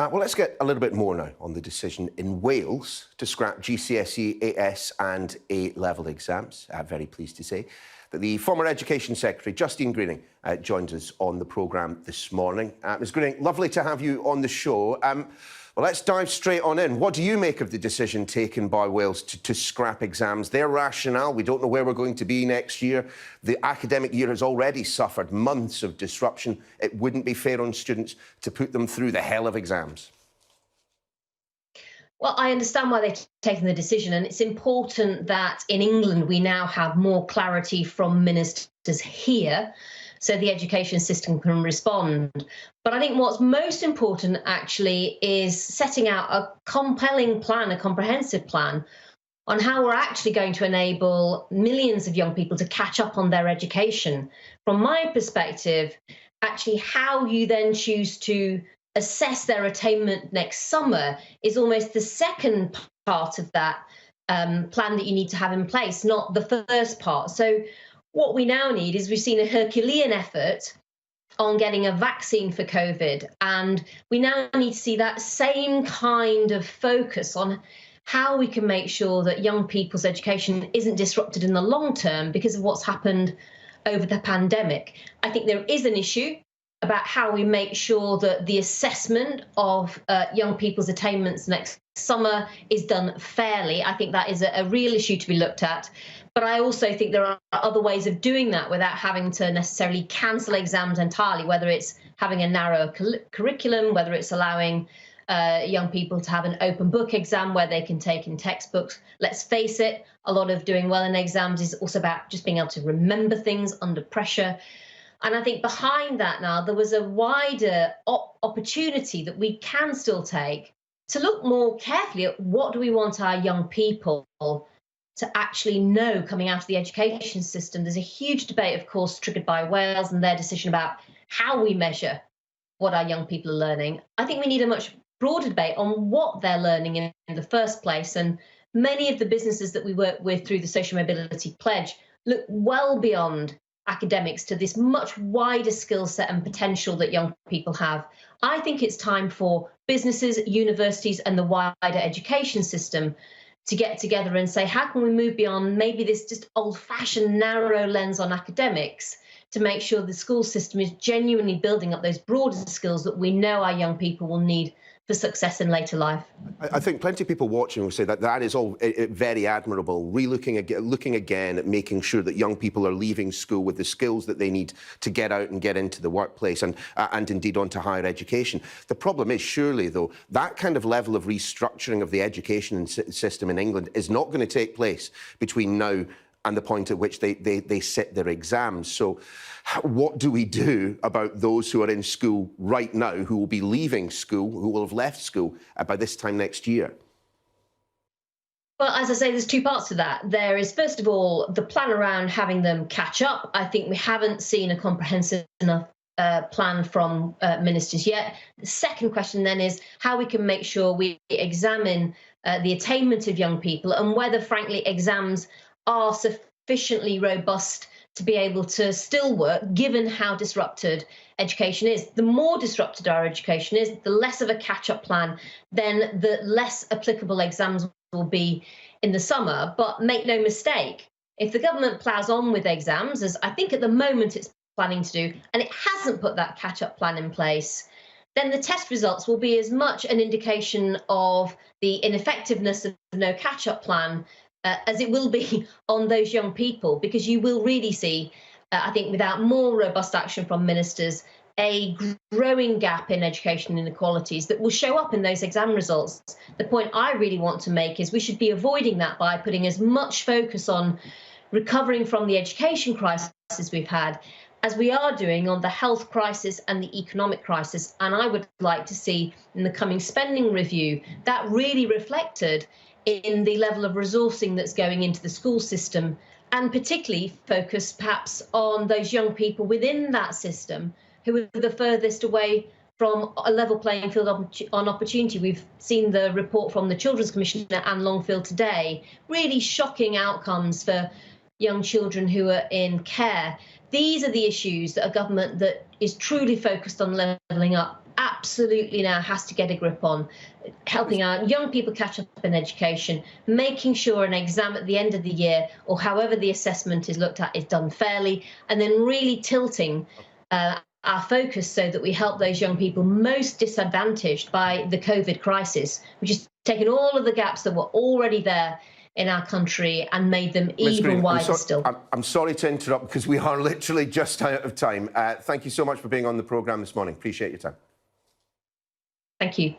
Well, let's get a little bit more now on the decision in Wales to scrap GCSE, AS and A-level exams. Very pleased to say that the former Education Secretary, Justine Greening, joined us on the programme this morning. Ms Greening, lovely to have you on the show. Well, let's dive straight on in. What do you make of the decision taken by Wales to scrap exams? Their rationale, we don't know where we're going to be next year. The academic year has already suffered months of disruption. It wouldn't be fair on students to put them through the hell of exams. Well, I understand why they've taken the decision, and it's important that in England we now have more clarity from ministers here so the education system can respond. But I think what's most important actually is setting out a compelling plan, a comprehensive plan on how we're actually going to enable millions of young people to catch up on their education. From my perspective, actually how you then choose to assess their attainment next summer is almost the second part of that plan that you need to have in place, not the first part. So what we now need is, we've seen a Herculean effort on getting a vaccine for COVID, and we now need to see that same kind of focus on how we can make sure that young people's education isn't disrupted in the long term because of what's happened over the pandemic. I think there is an issue about how we make sure that the assessment of young people's attainments next summer is done fairly. I think that is a real issue to be looked at. But I also think there are other ways of doing that without having to necessarily cancel exams entirely, whether it's having a narrow curriculum, whether it's allowing young people to have an open book exam where they can take in textbooks. Let's face it, a lot of doing well in exams is also about just being able to remember things under pressure. And I think behind that now, there was a wider opportunity that we can still take to look more carefully at what do we want our young people to actually know coming out of the education system. There's a huge debate, of course, triggered by Wales and their decision about how we measure what our young people are learning. I think we need a much broader debate on what they're learning in the first place. And many of the businesses that we work with through the Social Mobility Pledge look well beyond academics to this much wider skill set and potential that young people have. I think it's time for businesses, universities and the wider education system to get together and say, how can we move beyond maybe this just old-fashioned narrow lens on academics to make sure the school system is genuinely building up those broader skills that we know our young people will need for success in later life. I think plenty of people watching will say that that is all very admirable, looking again at making sure that young people are leaving school with the skills that they need to get out and get into the workplace and indeed onto higher education. The problem is, surely, though, that kind of level of restructuring of the education system in England is not going to take place between now and the point at which they sit their exams. So what do we do about those who are in school right now, who will be leaving school, who will have left school by this time next year? Well, as I say, there's two parts to that. There is, first of all, the plan around having them catch up. I think we haven't seen a comprehensive enough plan from ministers yet. The second question then is how we can make sure we examine the attainment of young people and whether, frankly, exams are sufficiently robust to be able to still work, given how disrupted education is. The more disrupted our education is, the less of a catch-up plan, then the less applicable exams will be in the summer. But make no mistake, if the government ploughs on with exams, as I think at the moment it's planning to do, and it hasn't put that catch-up plan in place, then the test results will be as much an indication of the ineffectiveness of no catch-up plan as it will be on those young people, because you will really see, I think, without more robust action from ministers, a growing gap in education inequalities that will show up in those exam results. The point I really want to make is we should be avoiding that by putting as much focus on recovering from the education crisis we've had as we are doing on the health crisis and the economic crisis. And I would like to see in the coming spending review that really reflected in the level of resourcing that's going into the school system, and particularly focus perhaps on those young people within that system who are the furthest away from a level playing field on opportunity. We've seen the report from the Children's Commissioner Anne Longfield today, really shocking outcomes for young children who are in care. These are the issues that a government that is truly focused on levelling up absolutely now has to get a grip on helping our young people catch up in education, making sure an exam at the end of the year, or however the assessment is looked at, is done fairly, and then really tilting our focus so that we help those young people most disadvantaged by the COVID crisis, which has taken all of the gaps that were already there in our country and made them even wider still. I'm sorry to interrupt because we are literally just out of time. Thank you so much for being on the programme this morning. Appreciate your time. Thank you.